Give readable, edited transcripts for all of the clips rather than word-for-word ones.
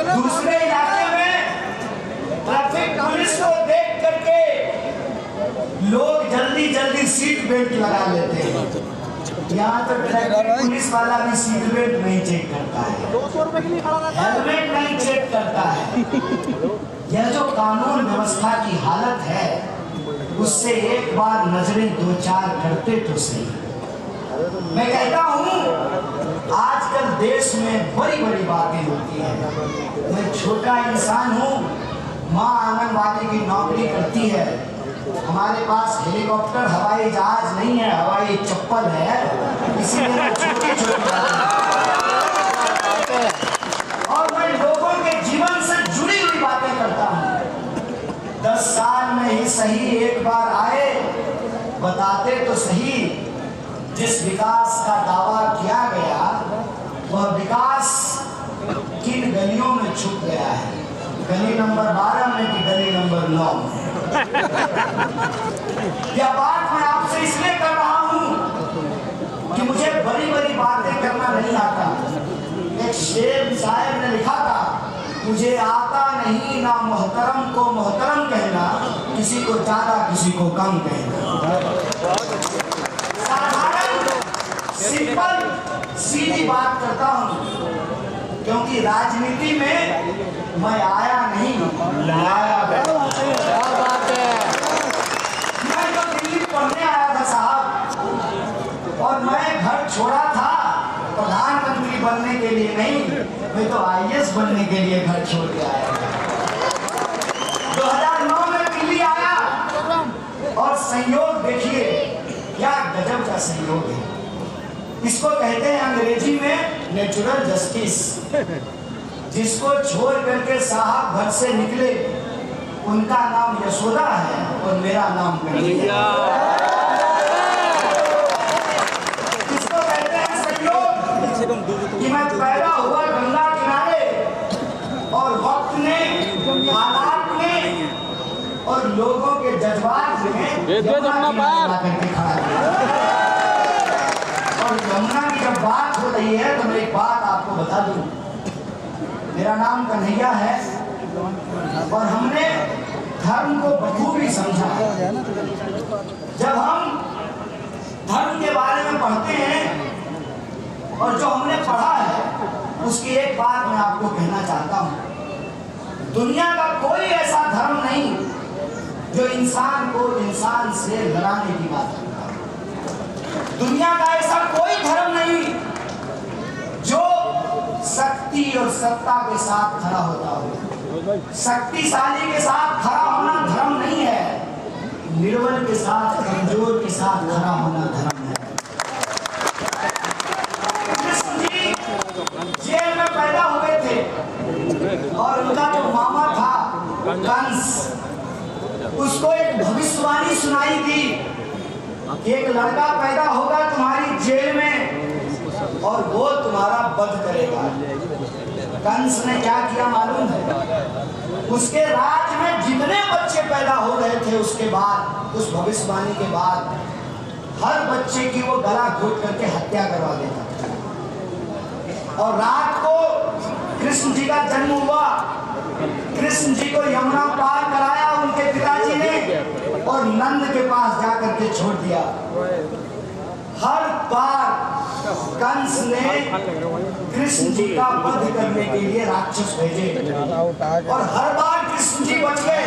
दूसरे इलाके में ट्रैफिक पुलिस को देख करके लोग जल्दी जल्दी सीट बेल्ट लगा लेते हैं। यहाँ तो ट्रैफिक पुलिस वाला भी सीट बेल्ट नहीं चेक करता है, 200 रुपए के लिए खड़ा रहता है, हेलमेट नहीं चेक करता है। यह जो कानून व्यवस्था की हालत है, उससे एक बार नजरें दो चार करते तो सही। मैं कहता हूँ आजकल देश में बड़ी बड़ी बातें होती हैं। मैं छोटा इंसान हूँ, माँ आंगनबाड़ी की नौकरी करती है, हमारे पास हेलीकॉप्टर हवाई जहाज नहीं है, हवाई चप्पल है, इसीलिए छोटी छोटी और मैं लोगों के जीवन से जुड़ी हुई बातें करता हूँ। 10 साल में ही सही एक बार आए, बताते तो सही जिस विकास का दावा किया गया वह विकास किन गलियों में छुप गया है, गली नंबर 12 में कि गली नंबर 9 में। यह बात मैं आपसे इसलिए कर रहा हूं कि मुझे बड़ी बड़ी बातें करना नहीं आता। एक शेर शायर ने लिखा था, मुझे आता नहीं ना मोहतरम को मोहतरम कहना, किसी को ज्यादा किसी को कम कहना। साधारण सिंपल सीधी बात करता हूं, क्योंकि राजनीति में मैं आया नहीं लाया गया। मैं तो दिल्ली पढ़ने आया था साहब, और मैं घर छोड़ा था प्रधानमंत्री बनने के लिए नहीं, मैं तो IAS बनने के लिए घर छोड़ के आया। 2009 में दिल्ली आया और संयोग देखिए क्या गजब का संयोग है। इसको कहते हैं अंग्रेजी में नेचुरल जस्टिस। जिसको छोड़ करके साहब घर से निकले उनका नाम यशोदा है और मेरा नाम कन्हैया। इसको कहते हैं संयोग कि मैं पैदा हुआ गंगा किनारे और वक्त ने, हालात ने और लोगों के जज्बात में यमुना करके खड़ा किया। और यमुना की जब बात हो रही है तो मैं एक बात आपको बता दूं, मेरा नाम कन्हैया है और हमने धर्म को बखूबी समझा। जब हम धर्म के बारे में पढ़ते हैं और जो हमने पढ़ा है उसकी एक बात मैं आपको कहना चाहता हूँ, दुनिया का कोई ऐसा धर्म नहीं जो इंसान को इंसान से लड़ाने की बात करता है। दुनिया का ऐसा कोई धर्म नहीं जो शक्ति और सत्ता के साथ खड़ा होता हो। शक्तिशाली के साथ खड़ा होना धर्म नहीं है, निर्बल के साथ, कमजोर के साथ खड़ा होना धर्म है। कृष्ण जी जेल में पैदा हुए थे और उनका जो मामा था कंस, उसको एक भविष्यवाणी सुनाई थी कि एक लड़का पैदा होगा तुम्हारी जेल में और वो तुम्हारा वध करेगा। कंस ने क्या किया मालूम है? उसके राज में जितने बच्चे पैदा हो रहे थे उसके बाद, उस भविष्यवाणी के बाद, हर बच्चे की वो गला घोट करके हत्या करवा देता था। और रात को कृष्ण जी का जन्म हुआ, कृष्ण जी को यमुना पार कराया उनके पिताजी ने और नंद के पास जाकर के छोड़ दिया। हर बार कंस ने कृष्ण जी का वध करने के लिए राक्षस भेजे और हर बार कृष्ण जी बच गए।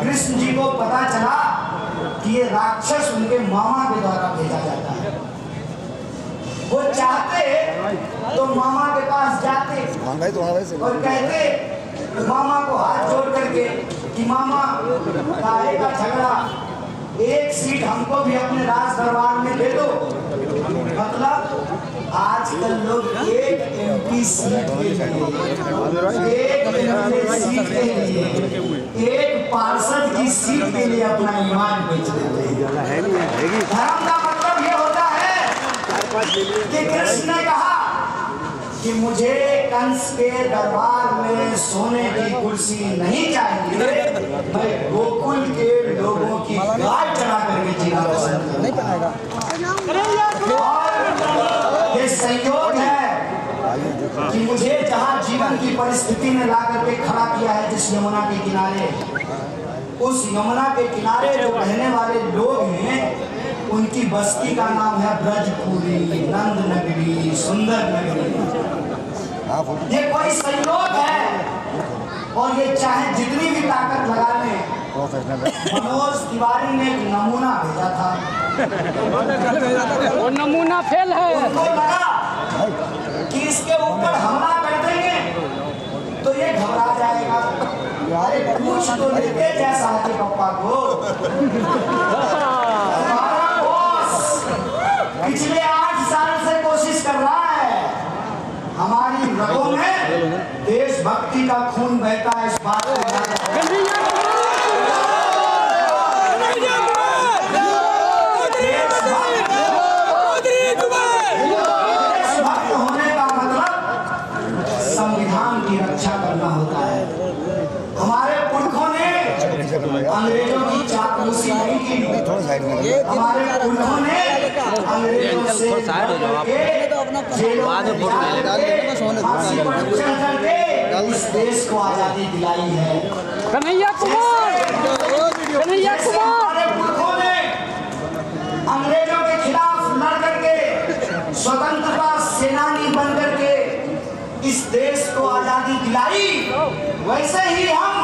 कृष्ण जी को पता चला कि ये राक्षस उनके मामा के द्वारा भेजा जाता है। वो चाहते तो मामा के पास जाते और कहते मामा को हाथ जोड़ करके कि मामा काहे का झगड़ा, एक सीट हमको भी अपने राज दरबार में दे दो। मतलब आजकल लोग एक MP सीट के लिए, एक MLA सीट के लिए, एक पार्षद की सीट के लिए अपना ईमान बेच देते हैं। धर्म का मतलब ये होता है कि कृष्ण ने कहा कि मुझे कंस के दरबार में सोने की कुर्सी नहीं चाहिए, मैं गोकुल के लोगों की गाय चढ़ा करके जीना पसंद करूंगा। और ये संयोग है कि मुझे जहाँ जीवन की परिस्थिति ने ला करके खड़ा किया है, जिस यमुना के किनारे, उस यमुना के किनारे जो रहने वाले लोग हैं, उनकी बस्ती का नाम है ब्रजपुरी, नंद नगरी, सुंदर नगरी। ये कोई संयोग है, और ये चाहे जितनी भी ताकत लगा लें, मनोज तिवारी ने एक नमूना भेजा था, वो नमूना फेल है। उनको लगा कि इसके ऊपर हमला कर देंगे तो ये घबरा जाएगा। अरे पूछ तो लेते जैसा के पप्पा को। हमारा बॉस पिछले 8 साल से कोशिश कर रहा है, हमारी रगों में देशभक्ति का खून बहता है, इस बात को संविधान की रक्षा करना होता है। हमारे पुरखों ने अंग्रेजों की चापलूसी नहीं की, हमारे पुरखों ने अंग्रेजों से इस देश को आजादी दिलाई है। कन्हैया कुमार, कन्हैया कुमार, हमारे पुरखों ने अंग्रेजों के खिलाफ लड़ करके स्वतंत्रता सेनानी बन करके इस देश को आजादी दिलाई, वैसे ही हम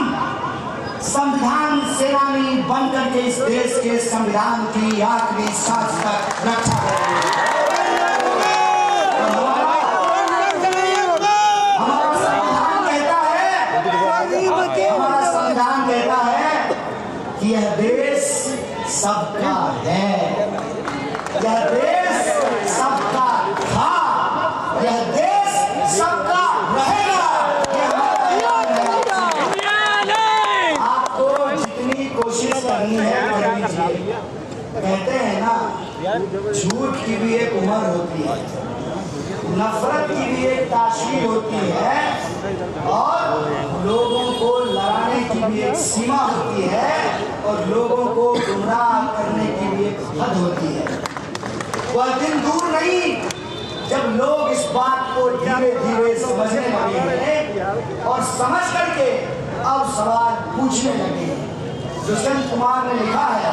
संविधान सेनानी बन करके इस देश के संविधान की आखिरी सांस तक रक्षा करेंगे। हमारा संविधान कहता है कि यह देश सबका है, यह देश सबका था, यह देश सबका रहेगा। आपको जितनी कोशिश करनी है कर लीजिए। कहते हैं ना, झूठ की भी एक उम्र होती है, नफरत की भी एक तासीर होती है, और लोगों को लड़ाने की भी एक सीमा होती है, और लोगों को गुमराह करने की भी एक हद होती है। वह दिन दूर नहीं जब लोग इस बात को धीरे धीरे समझने लगे और समझ करके अब सवाल पूछने लगे। दुष्यंत कुमार ने लिखा है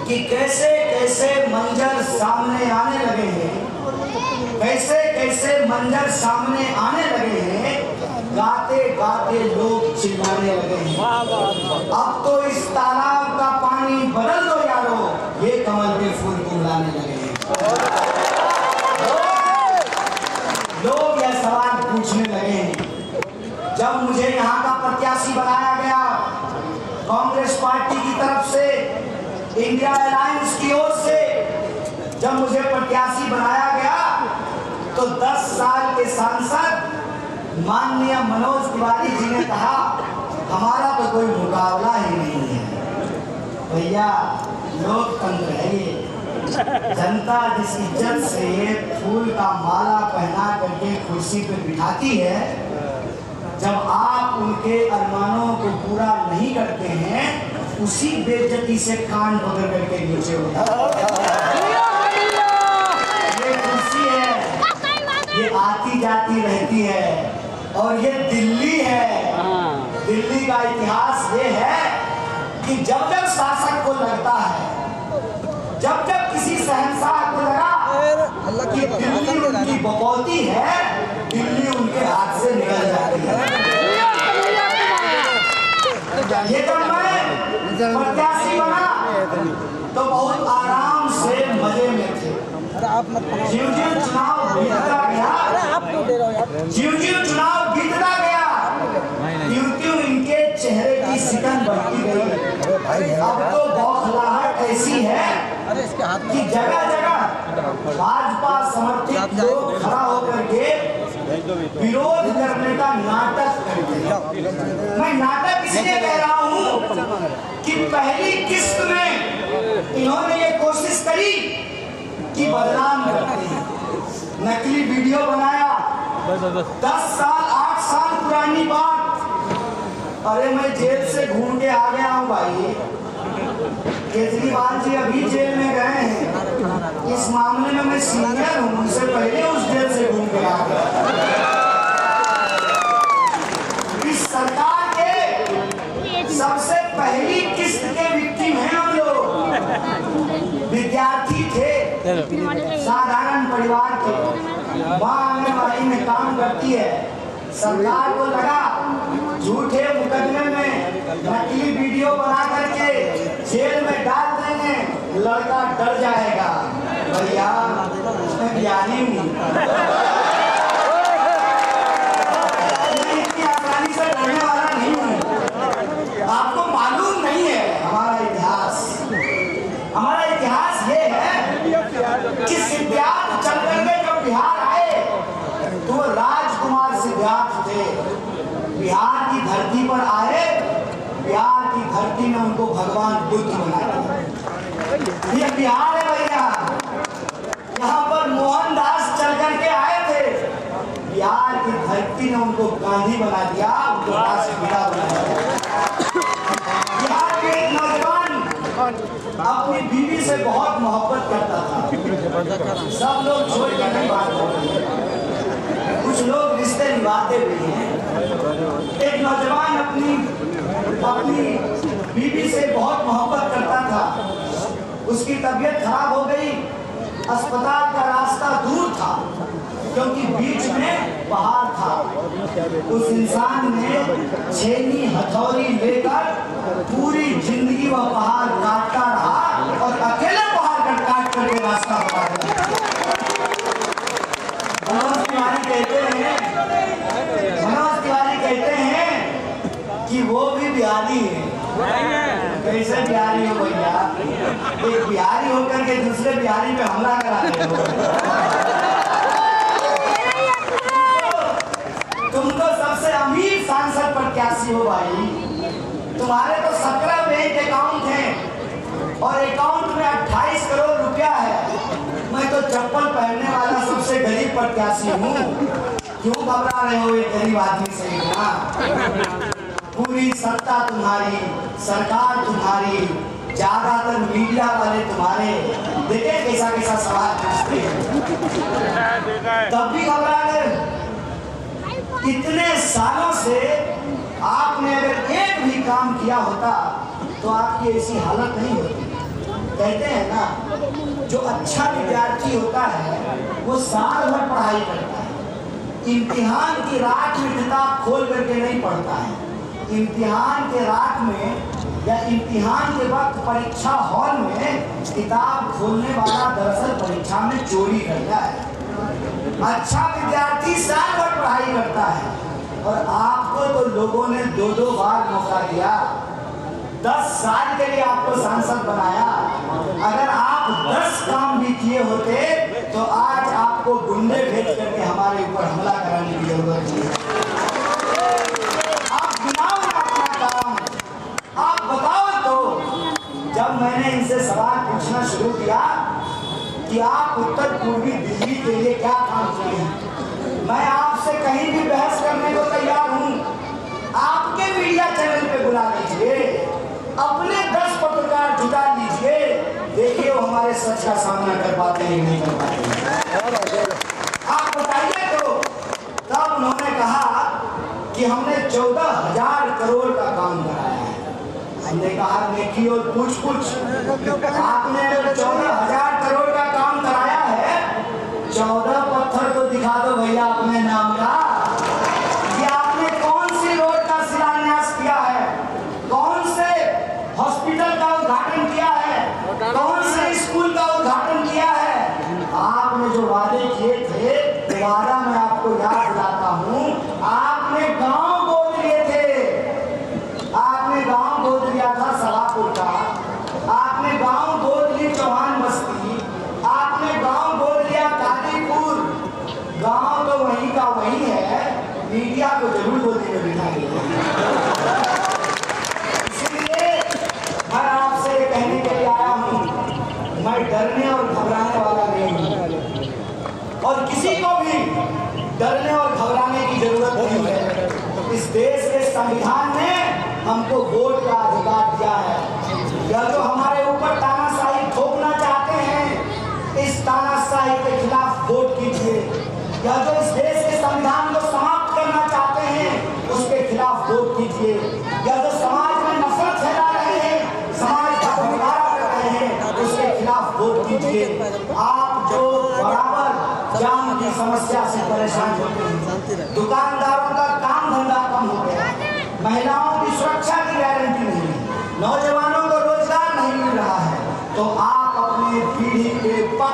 कि कैसे कैसे मंजर सामने आने लगे हैं, कैसे कैसे मंजर सामने आने लगे हैं, गाते गाते लोग चिल्लाने लगे हैं। अब तो इस तालाब का पानी बदल दो यारो, ये कमल के फूल गुमलाने लगे हैं। लोग यह सवाल पूछने लगे हैं। जब मुझे यहाँ का प्रत्याशी बनाया गया कांग्रेस पार्टी की तरफ से, इंडिया अलायंस की ओर से, जब मुझे प्रत्याशी बनाया गया तो 10 साल के सांसद माननीय मनोज तिवारी जी ने कहा हमारा तो कोई मुकाबला ही नहीं है। भैया लोकतंत्र है ये, जनता जिस इज्जत से फूल का माला पहना करके कुर्सी पर बिठाती है, जब आप उनके अरमानों को पूरा नहीं करते हैं, उसी बेइज्जती से कान पकड़ करके नीचे उठा। ये कुर्सी है, ये आती जाती रहती है, और ये दिल्ली है। दिल्ली का इतिहास ये है कि जब जब शासक को लगता है, जब जब किसी शहंशाह को लगा कि दिल्ली उनकी बकौती है, दिल्ली उनके हाथ से निकल जाती है। ये जब मैं प्रत्याशी बना तो बहुत आराम से मजे में थे। ज्यों-ज्यों चुनाव बीतता गया, ज्यों-ज्यों चुनाव बीतता गया, त्यों-त्यों इनके चेहरे की सिकन बढ़ती गई। अब तो बौखलाहट ऐसी है कि जगह जगह भाजपा समर्थित लोग खड़ा होकर के विरोध करने का नाटक करते हैं। मैं नाटक इसलिए कह रहा हूँ कि पहली किस्त में इन्होंने ये कोशिश करी कि बदनाम करते हैं, नकली वीडियो बनाया, 10 साल 8 साल पुरानी बात। अरे मैं जेल से घूम के आ गया हूँ भाई, केजरीवाल जी अभी जेल में गए हैं, इस मामले में मैं सीनियर हूँ, उनसे पहले उस जेल से घूम के आ गया। साधारण परिवार के माँ आंगनबाड़ी में काम करती है। सरकार को लगा झूठे मुकदमे में नकली वीडियो बना करके जेल में डाल देंगे, लड़का डर जाएगा। भैया मैं ज्ञानी हूँ, इतनी आसानी से डरने वाला नहीं हूँ। आपको मालूम नहीं है हमारा इतिहास। हमारा इतिहास ये है कि सिद्धार्थ चल करके जब बिहार आए तो वो राजकुमार सिद्धार्थ थे। बिहार की धरती पर आए, बिहार की धरती में उनको भगवान बुद्ध बना दिया। ये बिहार है भैया, यहाँ पर मोहनदास चल करके आए थे, बिहार की धरती ने उनको गांधी बना दिया, उनको राष्ट्रपिता बना दिया। बिहार के एक नौजवान अपनी बीवी से बहुत मोहब्बत करता था। सब लोग छोड़ कर नहीं बात करते, कुछ लोग रिश्ते निभाते भी हैं। एक नौजवान अपनी बीवी से बहुत मोहब्बत करता था। उसकी तबीयत खराब हो गई, अस्पताल का रास्ता दूर था क्योंकि बीच में पहाड़ था। उस इंसान ने छेनी हथौड़ी लेकर पूरी जिंदगी वह पहाड़ काटता रहा और अकेले पहाड़ काट करके रास्ता बना दिया। मनोज तिवारी कहते हैं कि वो भी बिहारी है। कैसे बिहारी हो भैया? एक बिहारी होकर के दूसरे बिहारी पे हमला करा रहे हो। तुम तो सबसे अमीर सांसद प्रत्याशी हो भाई। तुम्हारे तो 17 बैंक अकाउंट हैं और अकाउंट में 28 करोड़ रुपया है। मैं तो चप्पल पहनने वाला सबसे गरीब प्रत्याशी हूँ। क्यों घबरा रहे हो एक गरीब आदमी से? पूरी सत्ता तुम्हारी, सरकार तुम्हारी, ज्यादातर मीडिया वाले तुम्हारे। देखे कैसा कैसा सवाल पूछते हैं, तब भी घबरा गए। इतने सालों से आपने अगर एक भी काम किया होता तो आपकी ऐसी हालत नहीं होती। कहते हैं ना, जो अच्छा विद्यार्थी होता है वो साल भर पढ़ाई करता है, इम्तिहान की रात में किताब खोल करके नहीं पढ़ता है। इम्तिहान के रात में या इम्तिहान के वक्त परीक्षा हॉल में किताब खोलने वाला दरअसल परीक्षा में चोरी करता है। अच्छा विद्यार्थी साल भर पढ़ाई करता है और आपको तो लोगों ने 2-2 बार मौका दिया। 10 साल के लिए आपको सांसद बनाया। अगर आप 10 काम भी किए होते तो आज आपको गुंडे भेज करके हमारे ऊपर हमला कराने की जरूरत नहीं। आप गिनाओ अपना काम, आप बताओ। तो जब मैंने इनसे सवाल पूछना शुरू किया कि आप उत्तर पूर्वी दिल्ली के लिए क्या काम किए हैं, मैं आपसे कहीं भी बहस करने को तैयार हूँ। आपके मीडिया चैनल पे बुला लीजिए, अपने 10 पत्रकार जुटा लीजिए, देखिए वो हमारे सच का सामना कर पाते हैं नहीं कर पाते। आप बताइए। तो तब उन्होंने कहा कि हमने 14,000 करोड़ का काम कराया है। हमने कहा नेकी और पूछ आपने 14,000 करोड़ का काम कराया है, 14 पत्थर तो दिखा दो भैया अपने नाम का। कि आपने कौन सी रोड का शिलान्यास किया है, कौन से हॉस्पिटल का उद्घाटन किया है, कौन से स्कूल का उद्घाटन किया है? आपने जो वादे किए थे वो वादा मैं आपको याद दिलाता हूँ। आपने गांव गोद लिए थे, आपने गांव गोद लिया था सलापुर का, आपने गांव गोद ली चौहान बस्ती, आपने गांव गोद लिया कादीपुर। गांव तो वहीं का वहीं है, मीडिया को जरूर गोदी में बिठा दिया। इसलिए मैं आपसे कहने के लिए आया हूँ, मैं डरने और घबराने वाला नहीं हूँ और किसी को भी डरने और घबराने की जरूरत नहीं है। इस देश के संविधान ने हमको वोट का अधिकार दिया है। यह जो हमारे ऊपर तानाशाही थोपना चाहते हैं, इस तानाशाही के खिलाफ वोट कीजिए। यह जो इस देश के संविधान को समाप्त करना चाहते हैं, उसके खिलाफ वोट कीजिए। यह जो समाज में नफरत फैला रहे हैं, समाज का बंटवारा कर रहे हैं, उसके खिलाफ वोट कीजिए। आप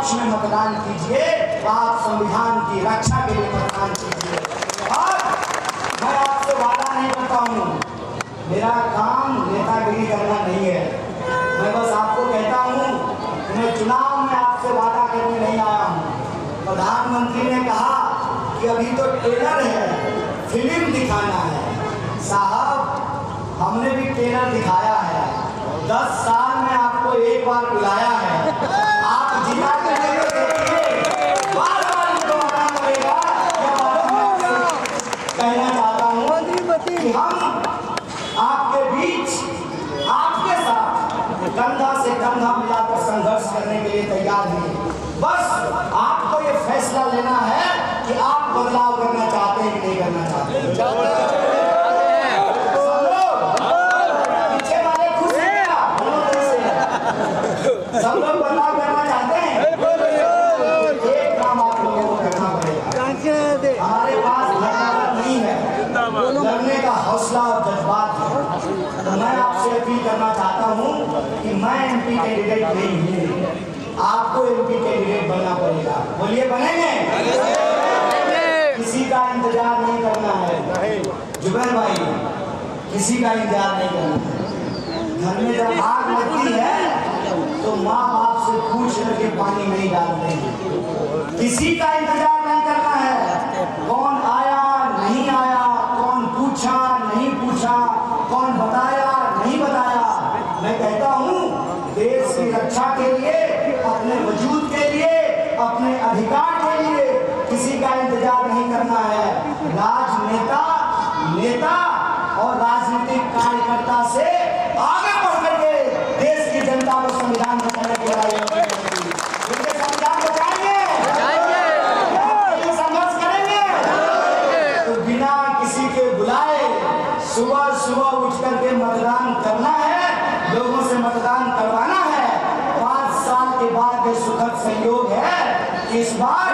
पक्ष में मतदान कीजिए, आप संविधान की रक्षा के लिए मतदान कीजिए। और मैं आपसे वादा नहीं करता हूँ, मेरा काम नेतागिरी करना नहीं है। मैं बस आपको कहता हूँ, मैं चुनाव में आपसे वादा करने नहीं आया हूँ। प्रधानमंत्री ने कहा कि अभी तो ट्रेलर है, फिल्म दिखाना है। साहब, हमने भी ट्रेलर दिखाया है। 10 साल में आपको एक बार बुलाया है, आप जिला बार-बार इनको आना पड़ेगा। कहना चाहता हूँ कि हम आपके बीच, आपके साथ कंधा से कंधा मिलाकर संघर्ष करने के लिए तैयार हैं। बस आपको ये फैसला लेना है कि आप बदलाव करना चाहते हैं कि नहीं करना चाहते। सब लोग बदलाव करना चाहते हैं। एक काम आप लोगों को करना पड़ेगा। हमारे पास लड़ना नहीं है, लड़ने का हौसला और जज्बात है। तो मैं आपसे अपील करना चाहता हूँ कि मैं एमपी कैंडिडेट नहीं हूँ, आपको एमपी कैंडिडेट बनना पड़ेगा। बोलिए, बनेंगे? किसी का इंतजार नहीं करना है जुबैर भाई, किसी का इंतजार नहीं करना है। घर में जब आग लगती है तो माँ बाप से पूछ करके पानी नहीं डालते हैं। किसी का इंतजार नहीं करना है, कौन आया नहीं आया, कौन पूछा नहीं पूछा, कौन बताया नहीं बताया। मैं कहता हूँ, देश की रक्षा के लिए, अपने वजूद के लिए, अपने अधिकार के लिए किसी का इंतजार नहीं करना है। राजनेता, नेता और राजनीतिक कार्यकर्ता से आगे बढ़ करके देश की जनता को संविधान बचाने की लड़ाई होगी। संविधान बचाएंगे, संघर्ष करेंगे तो बिना किसी के बुलाए सुबह सुबह उठ करके मतदान करना है, लोगों से मतदान करवाना है। 5 साल के बाद ये सुखद संयोग है कि इस बार